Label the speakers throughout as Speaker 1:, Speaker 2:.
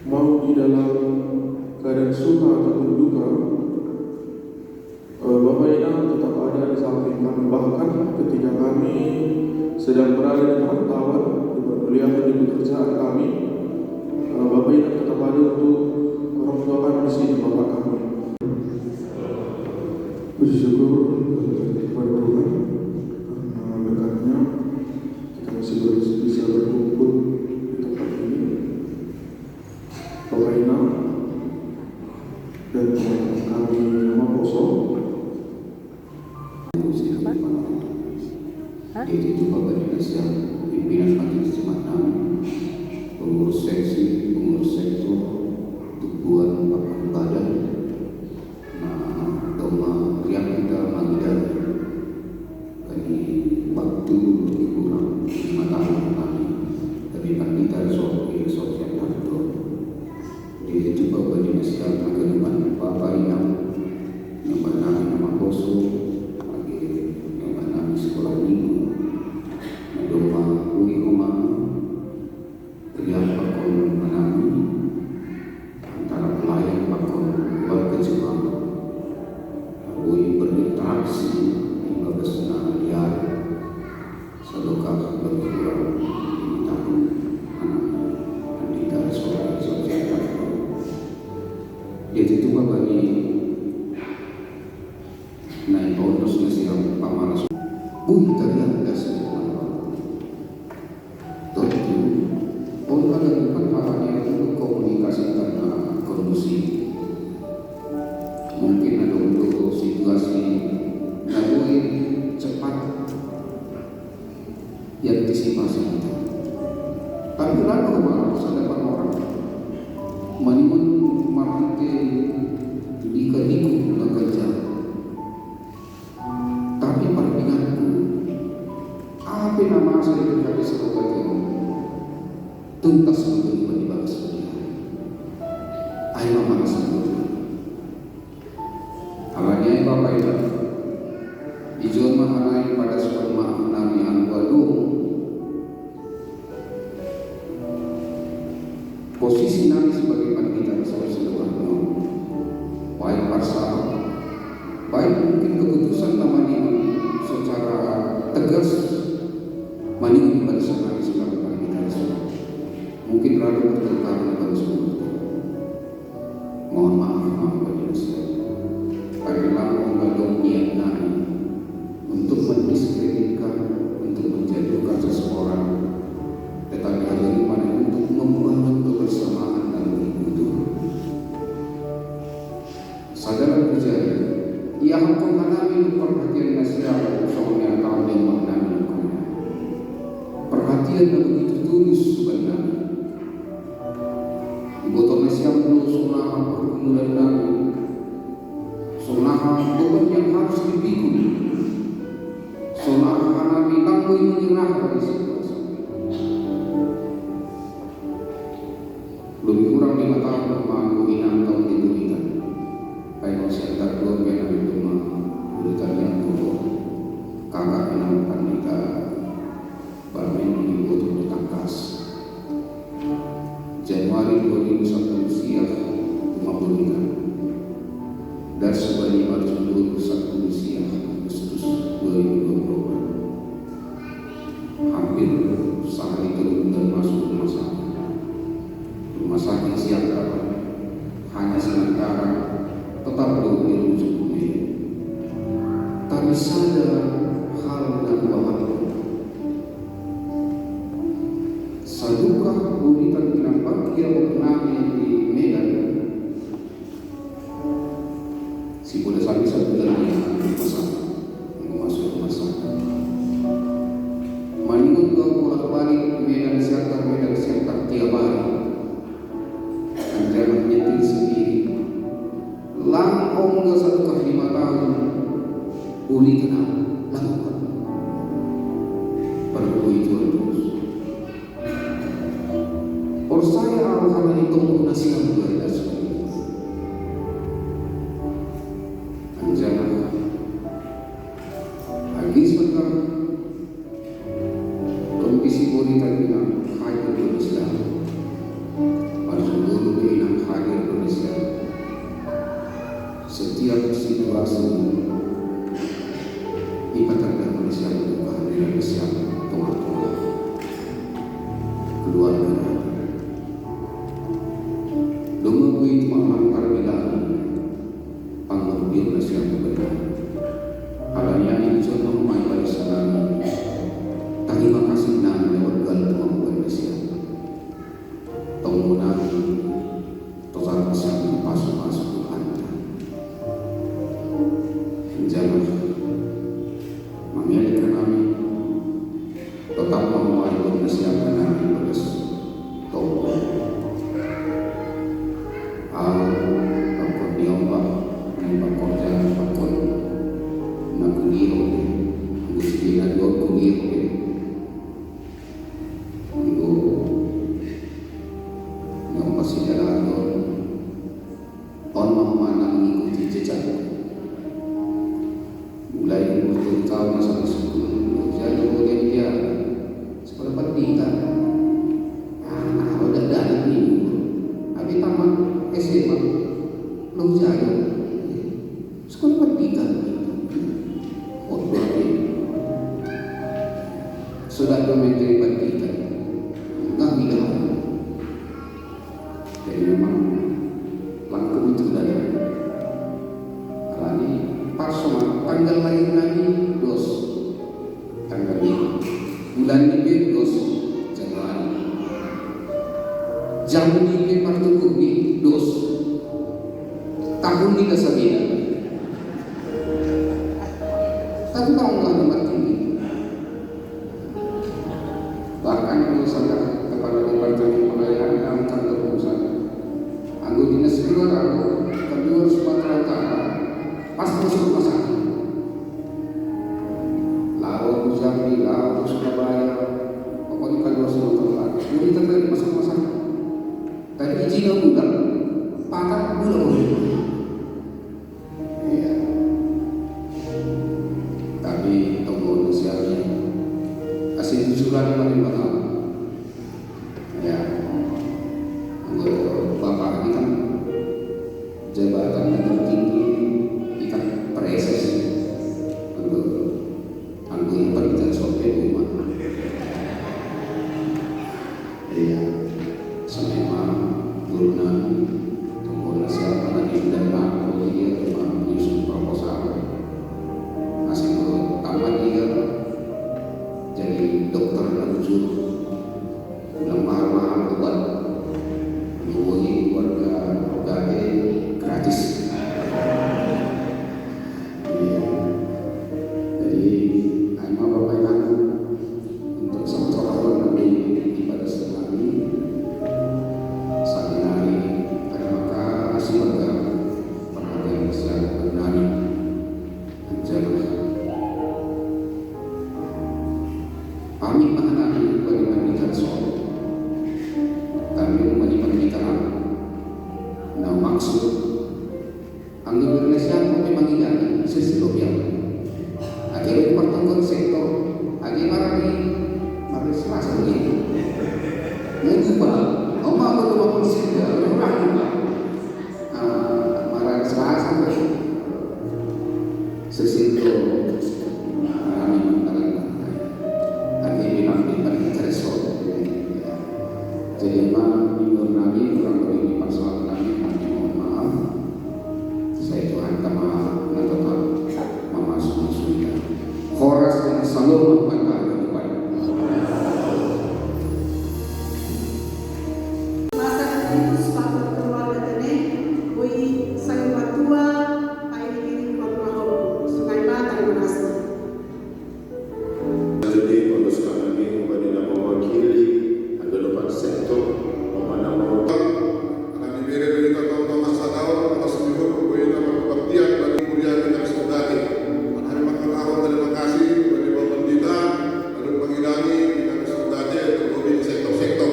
Speaker 1: mau di dalam keadaan suka ataupun duka, Bapak Ina tetap ada di samping kami, bahkan ketika kami sedang berada di perantauan, di perkuliahan, di pekerjaan kami, Bapak Ina tetap ada untuk orang tua kami di sini, Bapak kami. Puji syukur kepada Tuhan karena berkatnya kita masih bisa berkumpul di tempat ini. Bapak Ina dan teman-teman kami Nama Poso.
Speaker 2: Yaitu itu Bapak Indonesia, pimpinan majelis jemaat kami, pengurus seksi, pengurus sektor, tujuan papan badan, doma yang kita manggil kami waktu lebih kurang 5 tahun kami, tapi kan kita sosial takto. Yaitu Bapak Indonesia, mengenai Bapak yang bernama Nama Poso, yang bernama sekolah minggu. Doma ui rumah yang pakon menami antara pelayan pakon keluarga Jepang ui berinteraksi hingga bersenang liar sedekah berkurang 5 tahun dan tidak sosial dia itu bagi naik bonus nasihat pamalas tadi dasar komunikasi karena kondusif, mungkin ada untuk situasi lebih cepat yang antisipasi itu. Tapi kenapa malah ada orang manimun marke dikeniku bekerja, tapi perbincanganku apa nama saya terjadi sebagai tuntas untuk dibahas. Ayo Mama sebut. Alanya Bapak Ibu, ijol mahanai pada sperma nami anwadu. Posisi nami sebagai panitia seluruh baik pasal, baik mungkin keputusan namanya secara tegas maning pada nami sebagai panitia. Mungkin ragu bertentangan pada seluruh. Mohon maaf Bapak Indonesia, karena mengandung niat kami untuk mendiskreditkan, untuk menjatuhkan seseorang, tetapi hal ini mana untuk membangun kebersamaan dan berkumpul. Saudara percaya, ia hukum kami perhatian nasional soalnya tahun yang maknanya perhatian yang begitu tulus sebenarnya. Botol siap dulu sunnah pergumulan Nabi, sunnah beban yang harus dipikul, sunnah Nabi tanggul menyerah dari situasi. Lebih kurang 5 tahun aku inang tahun diberikan. Baik saya tak keluarga Nabi rumah berikan yang turun. Kakak enam pandita Barmen di botol ditangkas. Januari 2001 usia 50 dan sebanyak 2001 usia Agustus 2020 hampir saat itu dan masuk rumah sakit siang hanya sementara tetap belum dirujuk tapi sadar hal dan bahaya sadukah buritan bilang bahagia mengenai di Medan si boleh sampai satu lagi masuk rumah sakit maningun kau bolak balik Medan siantar tiap hari dan jangan nyetir sendiri langkong ke 1 ke 5 tahun boleh kenal lakukan perlu itu terus. Saya akan itu nasihat kepada semua. Anjana, lagi sebentar. Kondisi bodi tadi nak hanya berusaha. Masuk dulu nami total kesang pasuk-pasuk anta jangan memiliki kami tetap membuat persiapan kami pada toko apapun diombak menimpa kerja apapun nak kuliah gusiran dua kuliah yang masih dalam on mana mengikuti jejak mulai umur tahun sampai 10 jadi kemudian dia sekolah pendidikan udah ada nih habis tamat SMA belum jaya sekolah pendidikan sudah menteri pendidikan enggak bilang jadi memang langkah itu dari ini pas sama tanggal lahir lagi dos tanggal ini bulan ini dos Januari jam ini partuku ini dos tahun ini kesabina tapi tahun lah nomor tinggi bahkan kalau sampai kepada departemen pengayaan dalam kantor pusat anggota dinas keluar kedua Sumatera Utara pas terus rumah sakit lalu Jambi, lalu Surabaya pokoknya kedua Sumatera Utara jadi terjadi masuk rumah sakit tadi izin undang patah belum iya tapi tunggu siapnya kasih tujuan paling bakal ya bapak ini kan jabatan yang tertinggi ikan preses untuk anggung pendidikan sopir rumah iya semua turunan kemudian siapa lagi dan aku dia cuma menyusun proposal masih tambah dia jadi dokter lanjut ulang mahal obat menghubungi keluarga OKB gratis jadi ayah bapak ibu untuk sama-sama lebih ibadah sekali saling hari maka asli warga perhatian besar bernani jangan kami mengenai bagaimana soal kami mengenai nah maksud anggota Indonesia memang tidak sesuatu yang akhirnya pertemuan sektor akhirnya mari selasa ini mengubah omah berubah sehingga orang marah selasa sesuatu kami jadi memang minggu nabi kurang lebih persoalan nabi mohon maaf saya Tuhan sama menetapkan memasuk surga horas yang selalu membuat kehidupan
Speaker 3: masa itu sepatu keluarga ini kui saya matua air ini kalau sungai mata terima kasih.
Speaker 1: Jadi kalau sekarang ini kepada mewakili adalah sektor mana karena diberi tahun-tahun masa tahun atas seluruh kebuayaan berbaktian bagi kuliah kita saudari. Hari makan tahun terima kasih kepada Bapak Pendeta lalu panggilangi kita saudari untuk lebih sektor-sektor.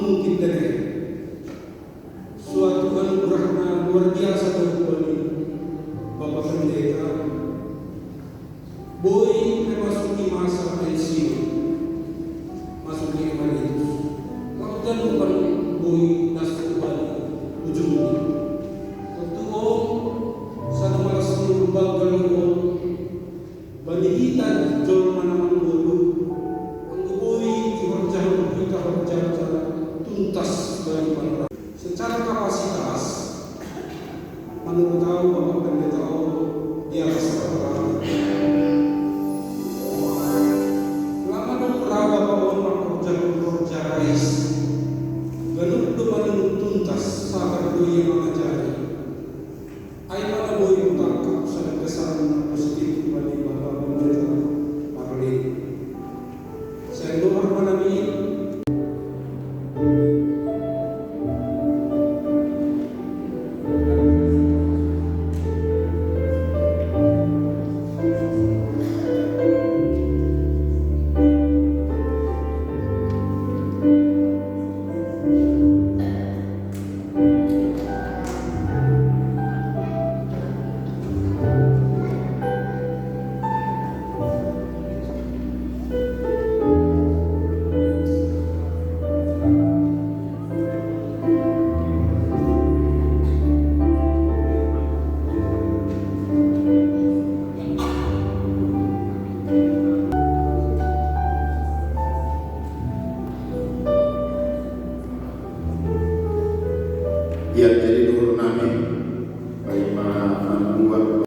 Speaker 4: Mungkin dari suatu anugerah luar biasa bagi Bapak Pendeta. Boy memasuki masa pensiun, masuki emeritus. Kalau dia bukan boy nasib kembali ujungnya. Tentu sana malas seluruh bagal bagi kita jauh mana dulu. Ang boy dikerjakan kita kerja tuntas bagi para. Secara kapasitas, menurut tahu Bapak Pendeta di atas rata-rata. Lama dan berapa Bapak kerja Rais. Ganun dumanong tuntas sa kaluya mga jari. Ay malaboy utangkap sa nagkasama ng positive mali Bapak Pendeta Marlin. Sa luar manami,
Speaker 2: yang jadi guru namin, baik Pak Manbuat